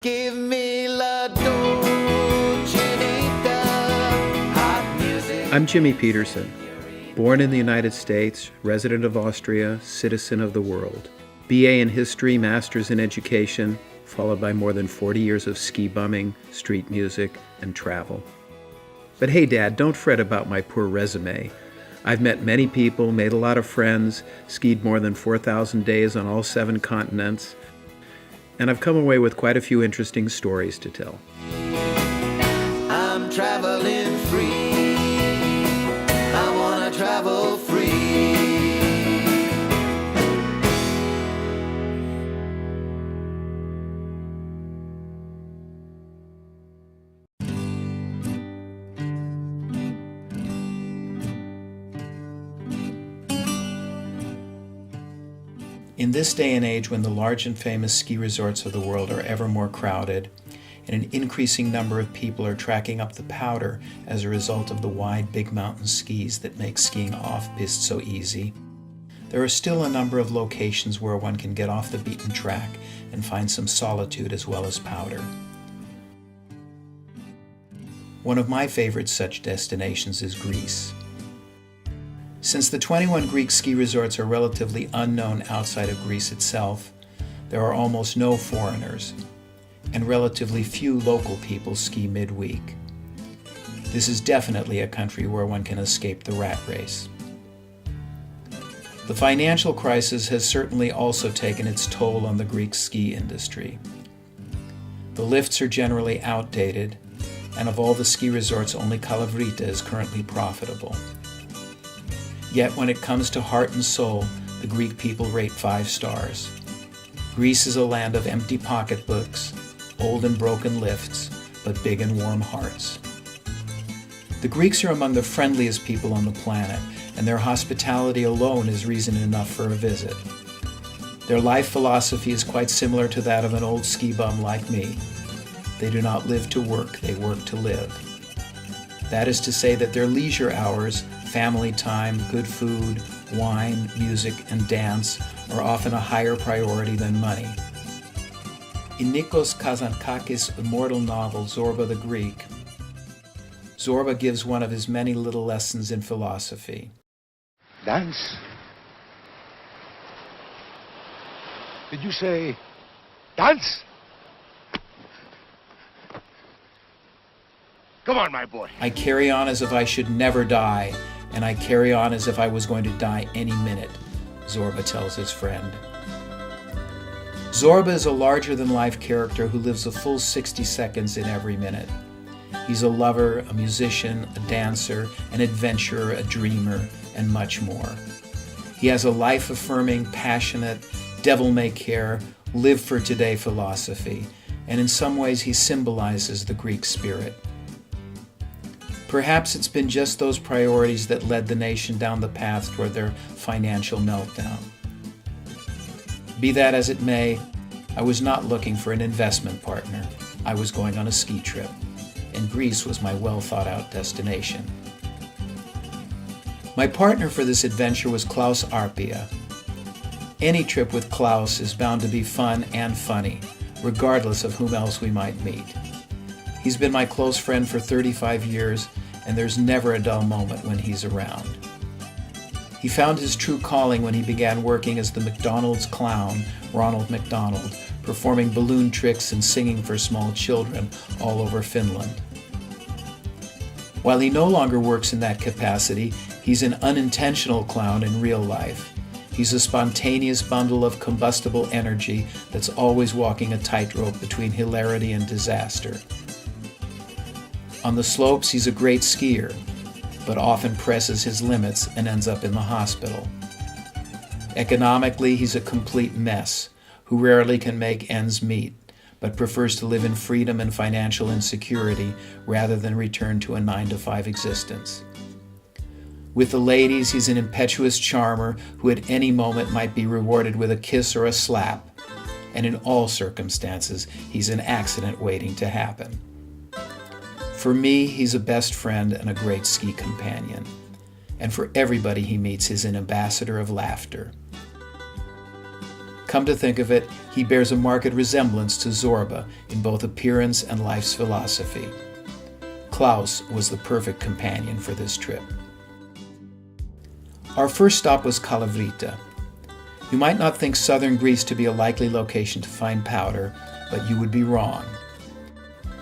Give me la dolce vita, hot music. I'm Jimmy Peterson, born in the United States, resident of Austria, citizen of the world. BA in history, master's in education, followed by more than 40 years of ski bumming, street music, and travel. But hey, Dad, don't fret about my poor resume. I've met many people, made a lot of friends, skied more than 4,000 days on all 7 continents, and I've come away with quite a few interesting stories to tell. I'm traveling free. I wanna travel free. In this day and age when the large and famous ski resorts of the world are ever more crowded, and an increasing number of people are tracking up the powder as a result of the wide big mountain skis that make skiing off-piste so easy, there are still a number of locations where one can get off the beaten track and find some solitude as well as powder. One of my favorite such destinations is Greece. Since the 21 Greek ski resorts are relatively unknown outside of Greece itself, there are almost no foreigners, and relatively few local people ski midweek. This is definitely a country where one can escape the rat race. The financial crisis has certainly also taken its toll on the Greek ski industry. The lifts are generally outdated, and of all the ski resorts, only Cala Rita is currently profitable. Yet when it comes to heart and soul, the Greek people rate 5 stars. Greece is a land of empty pocketbooks, old and broken lifts, but big and warm hearts. The Greeks are among the friendliest people on the planet, and their hospitality alone is reason enough for a visit. Their life philosophy is quite similar to that of an old ski bum like me. They do not live to work, they work to live. That is to say that their leisure hours, family time, good food, wine, music, and dance are often a higher priority than money. In Nikos Kazantzakis' immortal novel, Zorba the Greek, Zorba gives one of his many little lessons in philosophy. Dance? Did you say dance? Come on, my boy. I carry on as if I should never die, and I carry on as if I was going to die any minute, Zorba tells his friend. Zorba is a larger-than-life character who lives a full 60 seconds in every minute. He's a lover, a musician, a dancer, an adventurer, a dreamer, and much more. He has a life-affirming, passionate, devil-may-care, live-for-today philosophy, and in some ways he symbolizes the Greek spirit. Perhaps it's been just those priorities that led the nation down the path toward their financial meltdown. Be that as it may, I was not looking for an investment partner. I was going on a ski trip, and Greece was my well-thought-out destination. My partner for this adventure was Klaus Arpia. Any trip with Klaus is bound to be fun and funny, regardless of whom else we might meet. He's been my close friend for 35 years, and there's never a dull moment when he's around. He found his true calling when he began working as the McDonald's clown, Ronald McDonald, performing balloon tricks and singing for small children all over Finland. While he no longer works in that capacity, he's an unintentional clown in real life. He's a spontaneous bundle of combustible energy that's always walking a tightrope between hilarity and disaster. On the slopes, he's a great skier, but often presses his limits and ends up in the hospital. Economically, he's a complete mess, who rarely can make ends meet, but prefers to live in freedom and financial insecurity rather than return to a 9-to-5 existence. With the ladies, he's an impetuous charmer who at any moment might be rewarded with a kiss or a slap, and in all circumstances, he's an accident waiting to happen. For me, he's a best friend and a great ski companion. And for everybody he meets, he's an ambassador of laughter. Come to think of it, he bears a marked resemblance to Zorba in both appearance and life's philosophy. Klaus was the perfect companion for this trip. Our first stop was Cala Rita. You might not think southern Greece to be a likely location to find powder, but you would be wrong.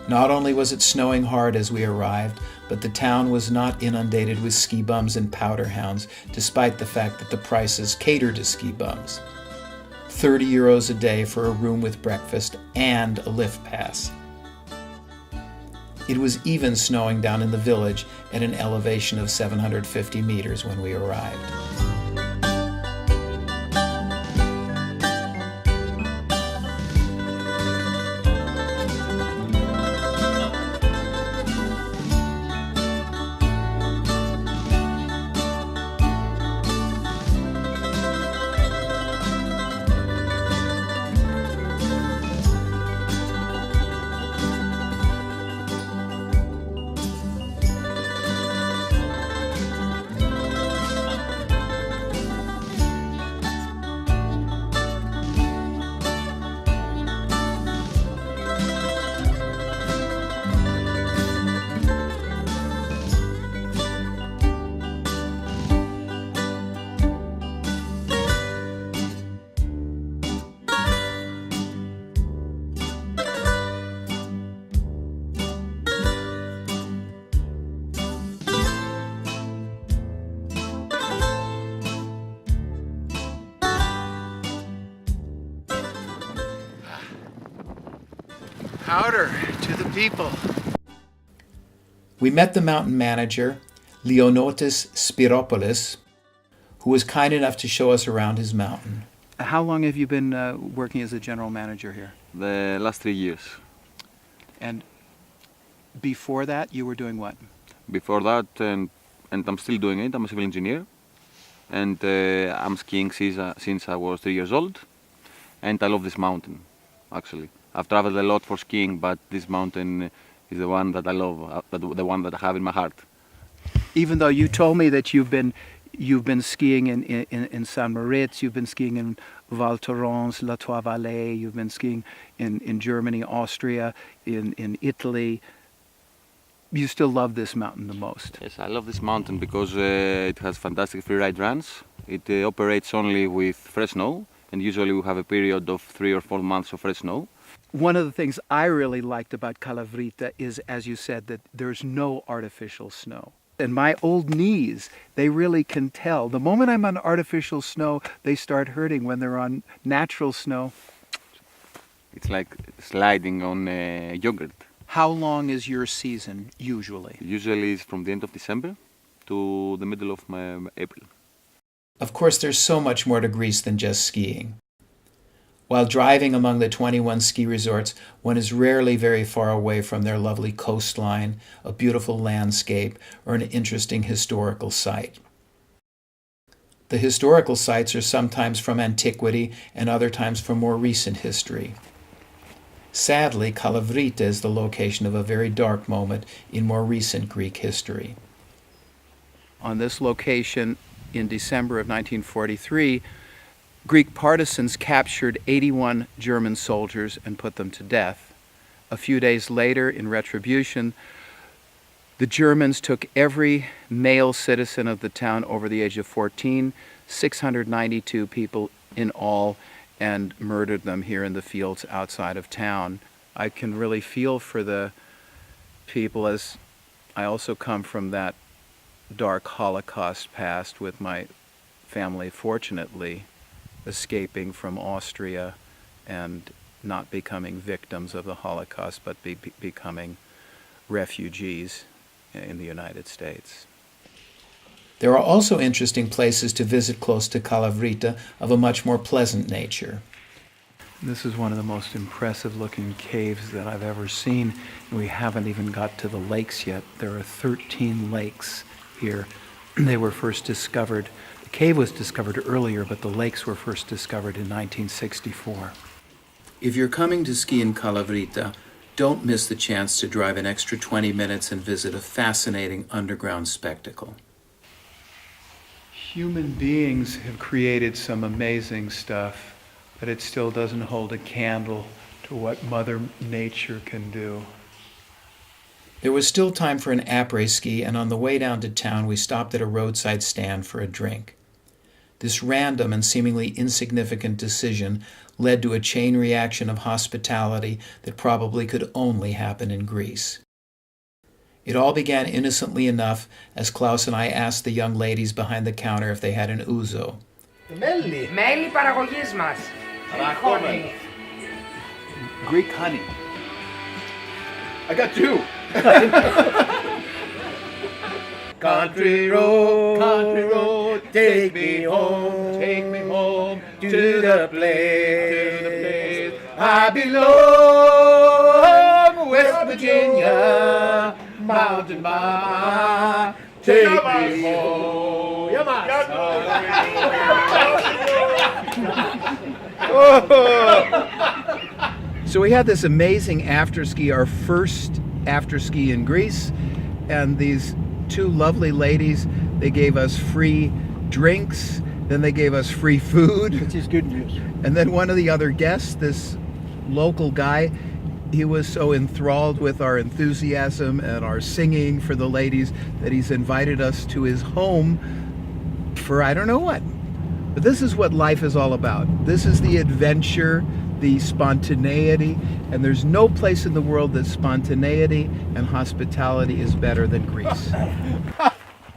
Not only was it snowing hard as we arrived, but the town was not inundated with ski bums and powder hounds, despite the fact that the prices cater to ski bums. 30 euros a day for a room with breakfast and a lift pass. It was even snowing down in the village at an elevation of 750 meters when we arrived. Powder to the people. We met the mountain manager, Leonotis Spiropoulos, who was kind enough to show us around his mountain. How long have you been working as a general manager here? The last 3 years. And before that, you were doing what? Before that, and I'm still doing it, I'm a civil engineer. And I'm skiing since I was 3 years old. And I love this mountain, actually. I've traveled a lot for skiing, but this mountain is the one that I love, the one that I have in my heart. Even though you told me that you've been skiing in St. Moritz, you've been skiing in Val Thorens, La Trois-Vallées, you've been skiing in Germany, Austria, in Italy, you still love this mountain the most. Yes, I love this mountain because it has fantastic freeride runs. It operates only with fresh snow, and usually we have a period of 3 or 4 months of fresh snow. One of the things I really liked about Cala Rita is, as you said, that there's no artificial snow. And my old knees, they really can tell. The moment I'm on artificial snow, they start hurting. When they're on natural snow, It's like sliding on yogurt. how long is your season usually? Usually it's from the end of December to the middle of April. Of course, there's so much more to Greece than just skiing. While driving among the 21 ski resorts, one is rarely very far away from their lovely coastline, a beautiful landscape, or an interesting historical site. The historical sites are sometimes from antiquity and other times from more recent history. Sadly, Cala Rita is the location of a very dark moment in more recent Greek history. On this location in December of 1943, Greek partisans captured 81 German soldiers and put them to death. A few days later, in retribution, the Germans took every male citizen of the town over the age of 14, 692 people in all, and murdered them here in the fields outside of town. I can really feel for the people, as I also come from that dark Holocaust past with my family, fortunately, escaping from Austria and not becoming victims of the Holocaust, but becoming refugees in the United States. There are also interesting places to visit close to Cala Rita of a much more pleasant nature. This is one of the most impressive looking caves that I've ever seen. We haven't even got to the lakes yet. There are 13 lakes here. They were first discovered. The cave was discovered earlier, but the lakes were first discovered in 1964. If you're coming to ski in Cala Rita, don't miss the chance to drive an extra 20 minutes and visit a fascinating underground spectacle. Human beings have created some amazing stuff. but it still doesn't hold a candle to what Mother Nature can do. There was still time for an après-ski, and on the way down to town we stopped at a roadside stand for a drink. This random and seemingly insignificant decision led to a chain reaction of hospitality that probably could only happen in Greece. It all began innocently enough as Klaus and I asked the young ladies behind the counter if they had an ouzo. Μέλι. Μέλι παραγωγής μας. Honey. Greek honey. I got two. Country road, take me home to the place I belong, West Virginia, Mountain Mama, take me home. So we had this amazing after-ski, our first after-ski in Greece, and these two lovely ladies, they gave us free drinks, then they gave us free food. Which is good news. And then one of the other guests, this local guy, he was so enthralled with our enthusiasm and our singing for the ladies that he's invited us to his home for I don't know what. But this is what life is all about. This is the adventure, the spontaneity, and there's no place in the world that spontaneity and hospitality is better than Greece.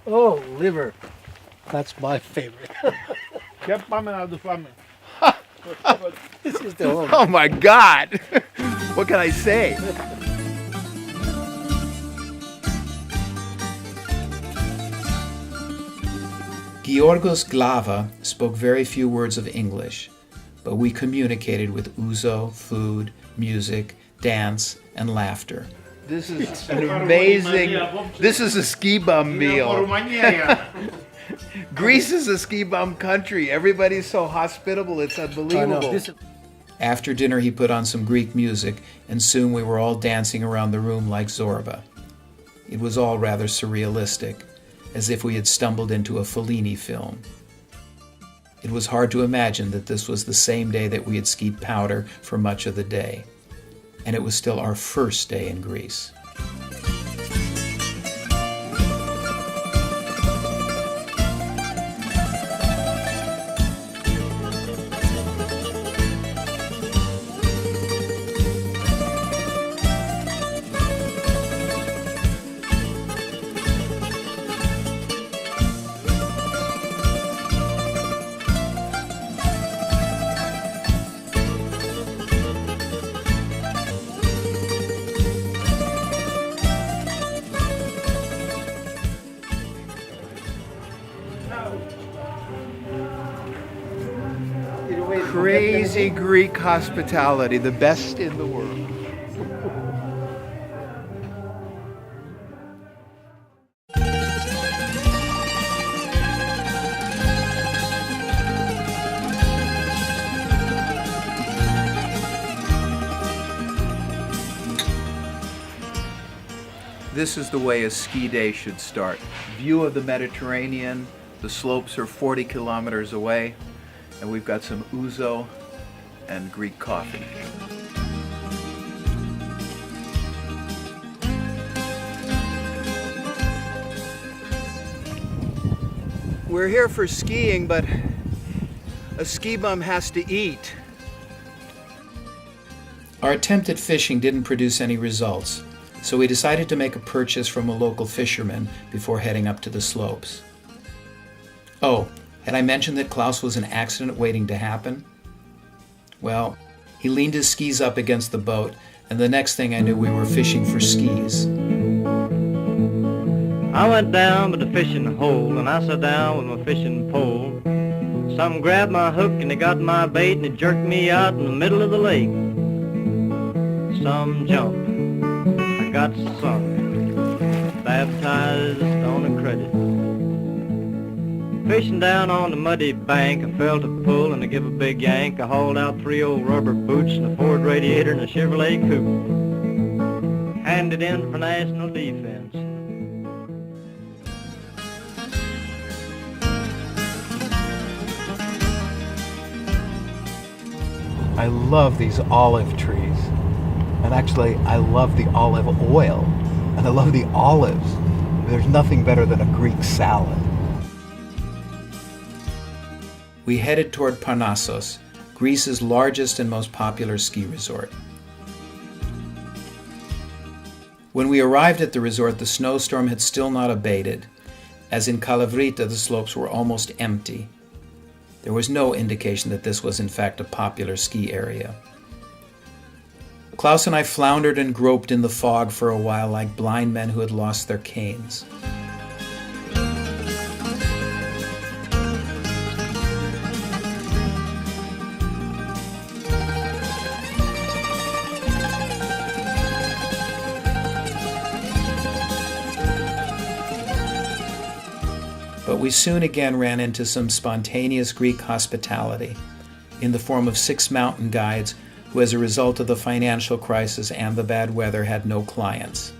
Oh, liver. That's my favorite. This is the home. Oh my God! What can I say? Georgos Glava spoke very few words of English, but we communicated with ouzo, food, music, dance, and laughter. This is an amazing, this is a ski bum meal. Greece is a ski bum country. Everybody's so hospitable, it's unbelievable. After dinner he put on some Greek music, and soon we were all dancing around the room like Zorba. It was all rather surrealistic, as if we had stumbled into a Fellini film. It was hard to imagine that this was the same day that we had skied powder for much of the day. And it was still our first day in Greece. Crazy Greek hospitality, the best in the world. This is the way a ski day should start. View of the Mediterranean, the slopes are 40 kilometers away, and we've got some ouzo and Greek coffee. We're here for skiing, but a ski bum has to eat. Our attempt at fishing didn't produce any results, so we decided to make a purchase from a local fisherman before heading up to the slopes. Oh, had I mentioned that Klaus was an accident waiting to happen? Well, he leaned his skis up against the boat, and the next thing I knew we were fishing for skis. I went down by the fishing hole, and I sat down with my fishing pole. Some grabbed my hook, and they got my bait, and it jerked me out in the middle of the lake. Some jumped, I got sunk, baptized on a credit. Fishing down on the muddy bank, I felt a pull and I give a big yank. I hauled out 3 old rubber boots and a Ford radiator and a Chevrolet coupe. Handed in for national defense. I love these olive trees. And actually, I love the olive oil. And I love the olives. There's nothing better than a Greek salad. We headed toward Parnassus, Greece's largest and most popular ski resort. When we arrived at the resort, the snowstorm had still not abated. As in Cala Rita, the slopes were almost empty. There was no indication that this was in fact a popular ski area. Klaus and I floundered and groped in the fog for a while like blind men who had lost their canes. But we soon again ran into some spontaneous Greek hospitality in the form of 6 mountain guides who, as a result of the financial crisis and the bad weather, had no clients.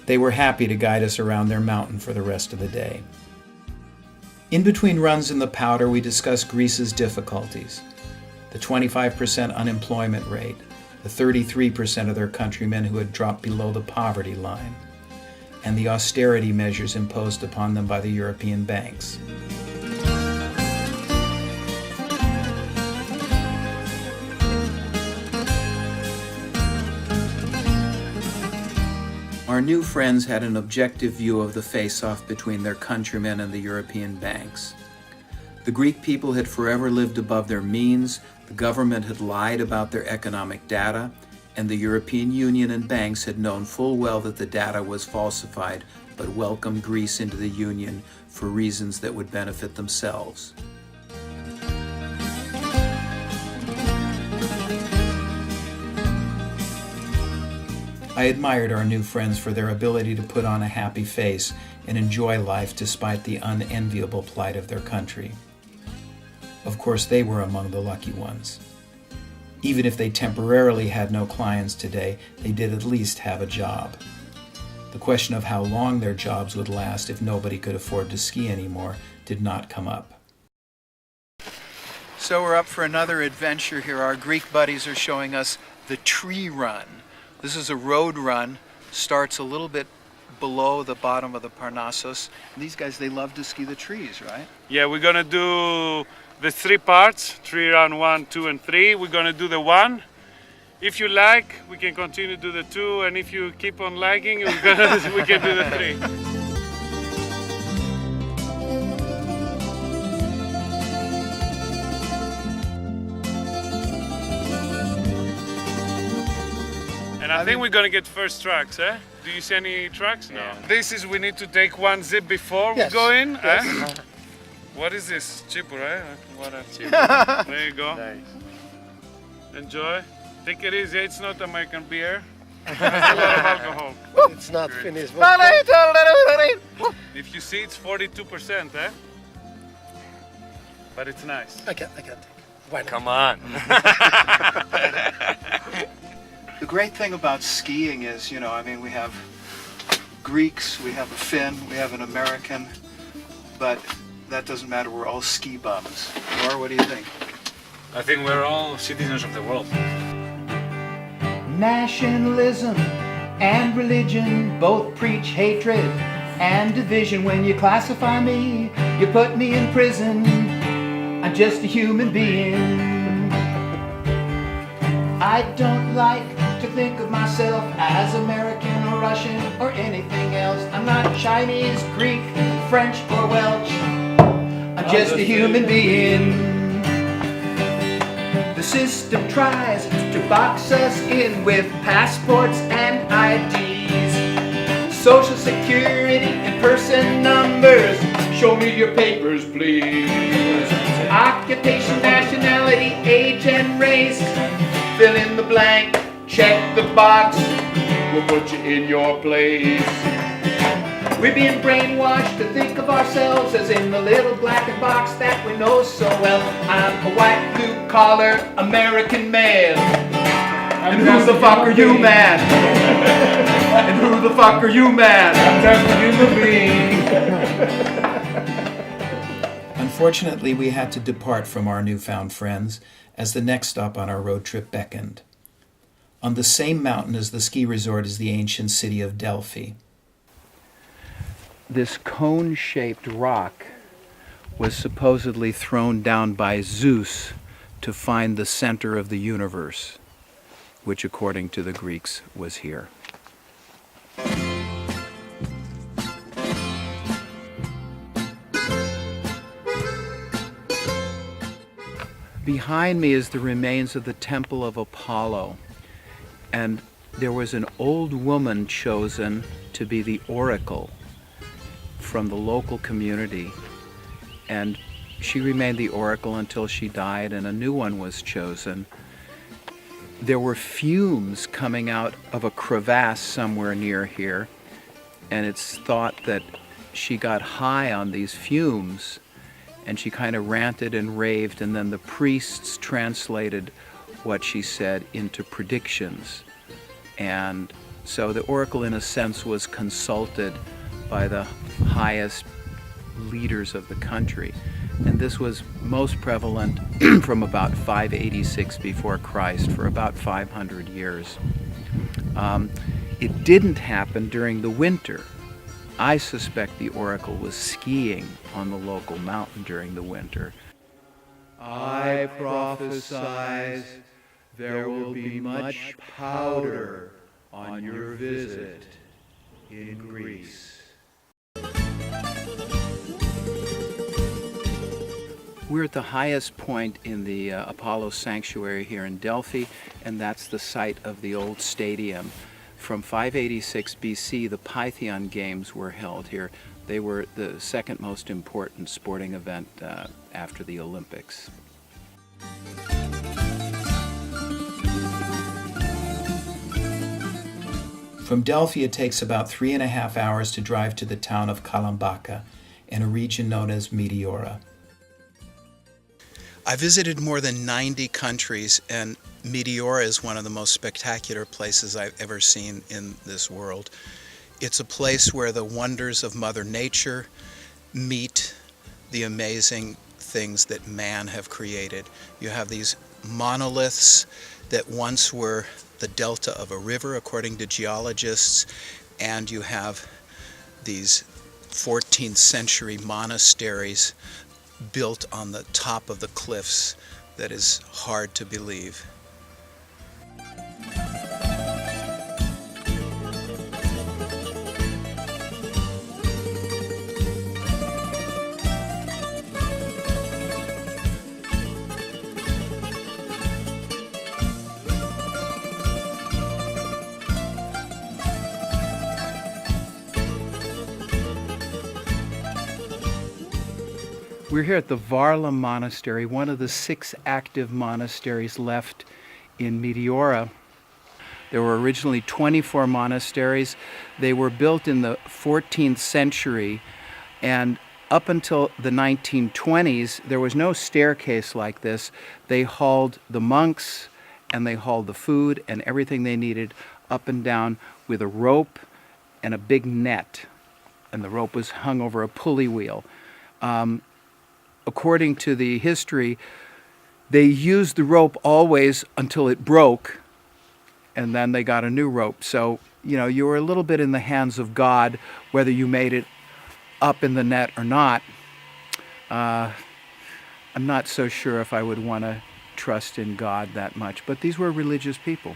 They were happy to guide us around their mountain for the rest of the day. In between runs in the powder, we discussed Greece's difficulties, the 25% unemployment rate, the 33% of their countrymen who had dropped below the poverty line, and the austerity measures imposed upon them by the European banks. Our new friends had an objective view of the face-off between their countrymen and the European banks. The Greek people had forever lived above their means, the government had lied about their economic data, and the European Union and banks had known full well that the data was falsified, but welcomed Greece into the Union for reasons that would benefit themselves. I admired our new friends for their ability to put on a happy face and enjoy life despite the unenviable plight of their country. Of course, they were among the lucky ones. Even if they temporarily had no clients today, they did at least have a job. The question of how long their jobs would last if nobody could afford to ski anymore did not come up. So we're up for another adventure here. Our Greek buddies are showing us the tree run. This is a road run, starts a little bit below the bottom of the Parnassus. And these guys, they love to ski the trees, right? Yeah, we're gonna do the 3 parts, tree run 1, 2, and 3. We're gonna do the 1. If you like, we can continue to do the 2, and if you keep on lagging, we can do the 3. And I think we're gonna get first tracks, eh? Do you see any tracks? No. Yeah. This is, we need to take 1 zip before Yes. we go in, Yes. eh? What is this? Chipu, right? What a Chipu. There you go. Nice. Enjoy. Take it easy. It's not American beer. It's a lot of alcohol. It's not finished. If you see, it's 42%, eh? But it's nice. I can't. Why not? Come on. The great thing about skiing is, we have Greeks, we have a Finn, we have an American, but that doesn't matter, we're all ski bums. Laura, what do you think? I think we're all citizens of the world. Nationalism and religion both preach hatred and division. When you classify me, you put me in prison. I'm just a human being. I don't like to think of myself as American or Russian or anything else. I'm not Chinese, Greek, French, or Welsh. I'm just a human being. The system tries to box us in with passports and IDs, Social Security and person numbers. Show me your papers, please. Occupation, nationality, age, and race. Fill in the blank, check the box. We'll put you in your place. We're being brainwashed to think of ourselves as in the little blackened box that we know so well. I'm a white, blue-collar American man. And who the fuck are you, man? And who the fuck are you, man? I'm just a human being. Unfortunately, we had to depart from our newfound friends as the next stop on our road trip beckoned. On the same mountain as the ski resort is the ancient city of Delphi. This cone-shaped rock was supposedly thrown down by Zeus to find the center of the universe, which according to the Greeks was here. Behind me is the remains of the Temple of Apollo, and there was an old woman chosen to be the oracle from the local community, and she remained the oracle until she died and a new one was chosen. There were fumes coming out of a crevasse somewhere near here, and it's thought that she got high on these fumes and she kind of ranted and raved, and then the priests translated what she said into predictions. And so the oracle, in a sense, was consulted by the highest leaders of the country. And this was most prevalent from about 586 before Christ for about 500 years. It didn't happen during the winter. I suspect the oracle was skiing on the local mountain during the winter. I prophesize there will be much powder on your visit in Greece. We're at the highest point in the Apollo sanctuary here in Delphi, and that's the site of the old stadium. From 586 BC, the Pythian Games were held here. They were the second most important sporting event after the Olympics. From Delphi, it takes about 3.5 hours to drive to the town of Cala in a region known as Meteora. I visited more than 90 countries, and Meteora is one of the most spectacular places I've ever seen in this world. It's a place where the wonders of Mother Nature meet the amazing things that man have created. You have these monoliths that once were the delta of a river, according to geologists, and you have these 14th century monasteries built on the top of the cliffs that is hard to believe. We're here at the Varla Monastery, one of the 6 active monasteries left in Meteora. There were originally 24 monasteries. They were built in the 14th century, and up until the 1920s, there was no staircase like this. They hauled the monks and they hauled the food and everything they needed up and down with a rope and a big net, and the rope was hung over a pulley wheel. According to the history, they used the rope always until it broke, and then they got a new rope. So, you were a little bit in the hands of God, whether you made it up in the net or not. I'm not so sure if I would want to trust in God that much, but these were religious people.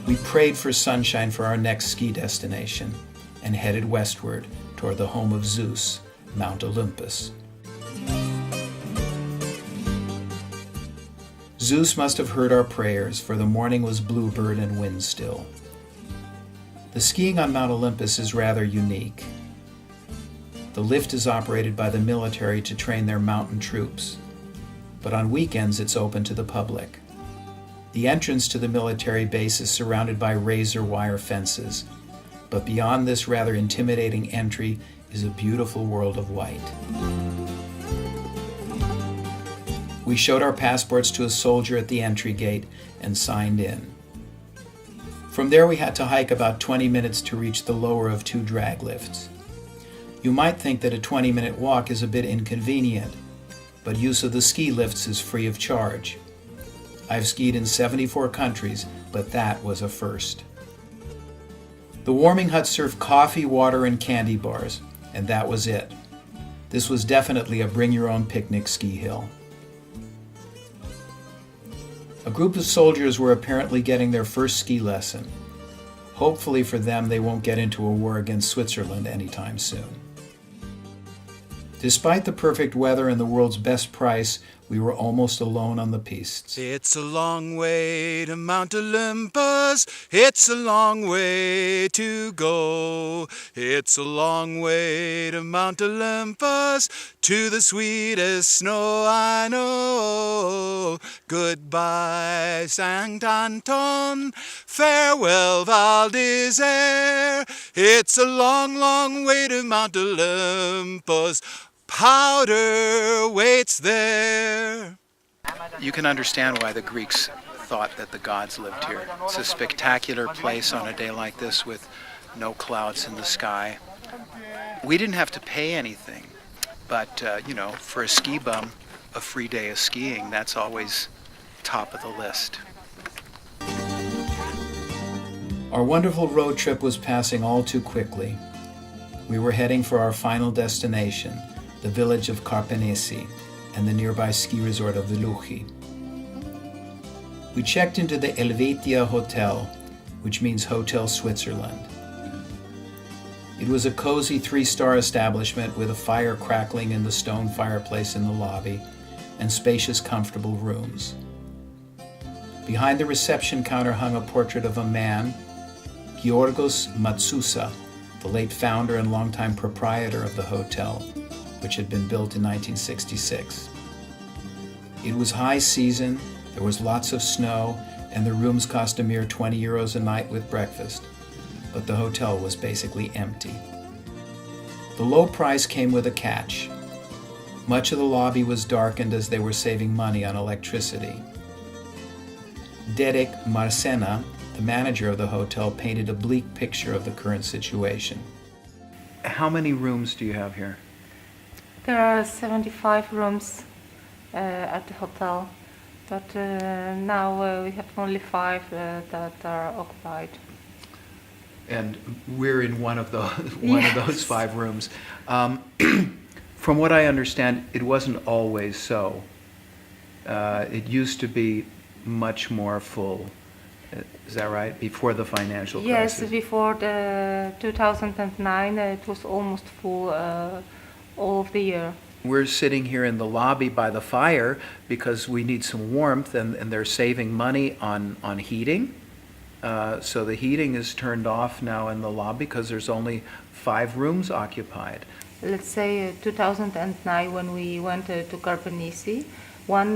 We prayed for sunshine for our next ski destination and headed westward toward the home of Zeus, Mount Olympus. Zeus must have heard our prayers, for the morning was bluebird and wind still. The skiing on Mount Olympus is rather unique. The lift is operated by the military to train their mountain troops, but on weekends it's open to the public. The entrance to the military base is surrounded by razor wire fences, but beyond this rather intimidating entry is a beautiful world of white. We showed our passports to a soldier at the entry gate and signed in. From there we had to hike about 20 minutes to reach the lower of 2 drag lifts. You might think that a 20-minute walk is a bit inconvenient, but use of the ski lifts is free of charge. I've skied in 74 countries, but that was a first. The warming hut served coffee, water, and candy bars, and that was it. This was definitely a bring-your-own-picnic ski hill. A group of soldiers were apparently getting their first ski lesson. Hopefully for them, they won't get into a war against Switzerland anytime soon. Despite the perfect weather and the world's best price, we were almost alone on the pistes. It's a long way to Mount Olympus. It's a long way to go. It's a long way to Mount Olympus, to the sweetest snow I know. Goodbye, Saint Anton. Farewell, Val d'Isère. It's a long, long way to Mount Olympus. Powder waits there. You can understand why the Greeks thought that the gods lived here. It's a spectacular place on a day like this with no clouds in the sky. We didn't have to pay anything, but for a ski bum, a free day of skiing, that's always top of the list. Our wonderful road trip was passing all too quickly. We were heading for our final destination, the village of Parnassus and the nearby ski resort of Veloute. We checked into the Helvetia Hotel, which means Hotel Switzerland. It was a cozy 3-star establishment with a fire crackling in the stone fireplace in the lobby and spacious, comfortable rooms. Behind the reception counter hung a portrait of a man, Georgos Matsousa, the late founder and longtime proprietor of the hotel, which had been built in 1966. It was high season, there was lots of snow, and the rooms cost a mere 20 euros a night with breakfast, but the hotel was basically empty. The low price came with a catch. Much of the lobby was darkened as they were saving money on electricity. Derek Marsena, the manager of the hotel, painted a bleak picture of the current situation. How many rooms do you have here? There are 75 rooms at the hotel, but now we have only 5 that are occupied. And we're in one of those Yes. 5 rooms. From what I understand, it wasn't always so. It used to be much more full. Is that right? Before the financial crisis? Yes, before the 2009, it was almost full all of the year. We're sitting here in the lobby by the fire because we need some warmth, and they're saving money on heating. So the heating is turned off now in the lobby because there's only 5 rooms occupied. Let's say 2009, when we went to Parnassus, 1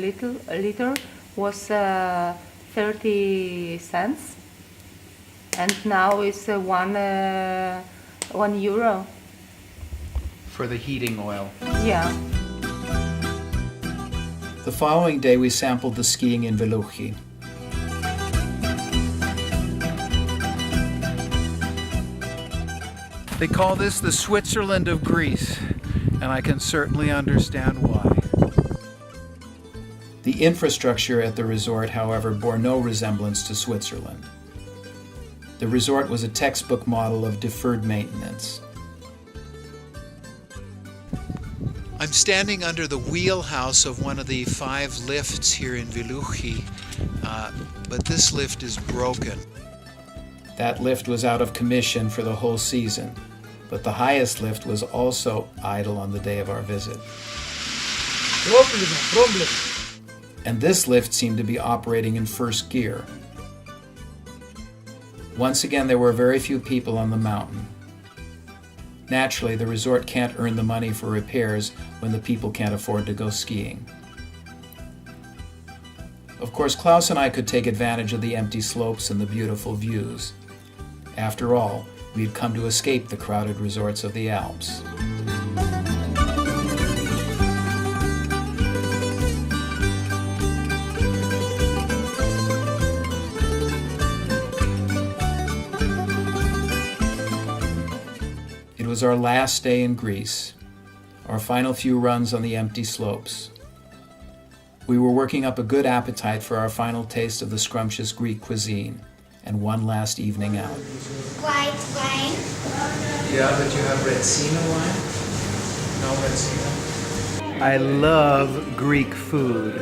liter was 30 cents, and now it's 1 euro. For the heating oil. Yeah. The following day we sampled the skiing in Veloute. They call this the Switzerland of Greece, and I can certainly understand why. The infrastructure at the resort, however, bore no resemblance to Switzerland. The resort was a textbook model of deferred maintenance. I'm standing under the wheelhouse of one of the 5 lifts here in Veloute, but this lift is broken. That lift was out of commission for the whole season, but the highest lift was also idle on the day of our visit. Problem. And this lift seemed to be operating in first gear. Once again, there were very few people on the mountain. Naturally, the resort can't earn the money for repairs when the people can't afford to go skiing. Of course, Klaus and I could take advantage of the empty slopes and the beautiful views. After all, we had come to escape the crowded resorts of the Alps. It was our last day in Greece, our final few runs on the empty slopes. We were working up a good appetite for our final taste of the scrumptious Greek cuisine and one last evening out. White wine. Yeah, but you have Retsina wine? No Retsina? I love Greek food.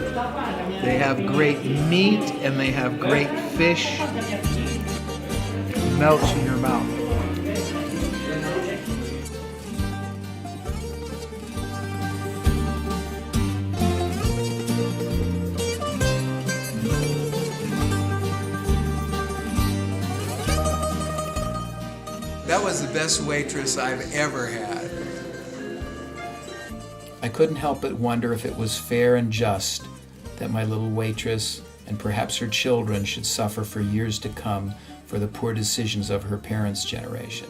They have great meat and they have great fish. It melts in your mouth. That was the best waitress I've ever had. I couldn't help but wonder if it was fair and just that my little waitress and perhaps her children should suffer for years to come for the poor decisions of her parents' generation.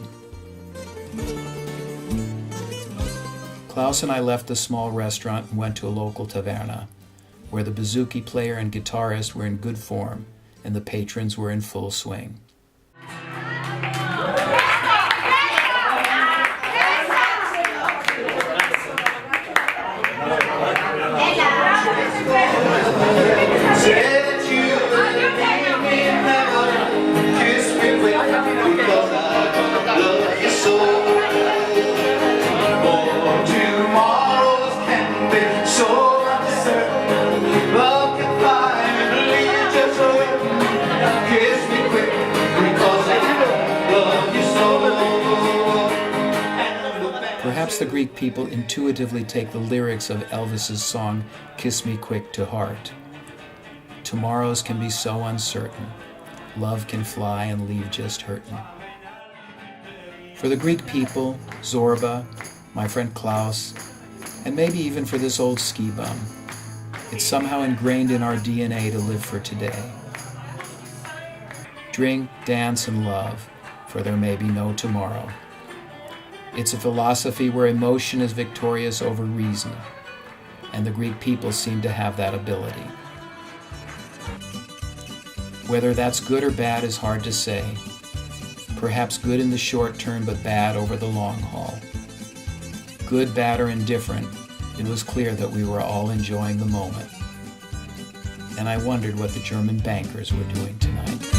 Klaus and I left the small restaurant and went to a local taverna, where the bouzouki player and guitarist were in good form and the patrons were in full swing. Perhaps the Greek people intuitively take the lyrics of Elvis's song, "Kiss Me Quick," to heart. Tomorrows can be so uncertain. Love can fly and leave just hurtin'. For the Greek people, Zorba, my friend Klaus, and maybe even for this old ski bum, it's somehow ingrained in our DNA to live for today. Drink, dance, and love, for there may be no tomorrow. It's a philosophy where emotion is victorious over reason, and the Greek people seem to have that ability. Whether that's good or bad is hard to say. Perhaps good in the short term, but bad over the long haul. Good, bad, or indifferent, it was clear that we were all enjoying the moment. And I wondered what the German bankers were doing tonight.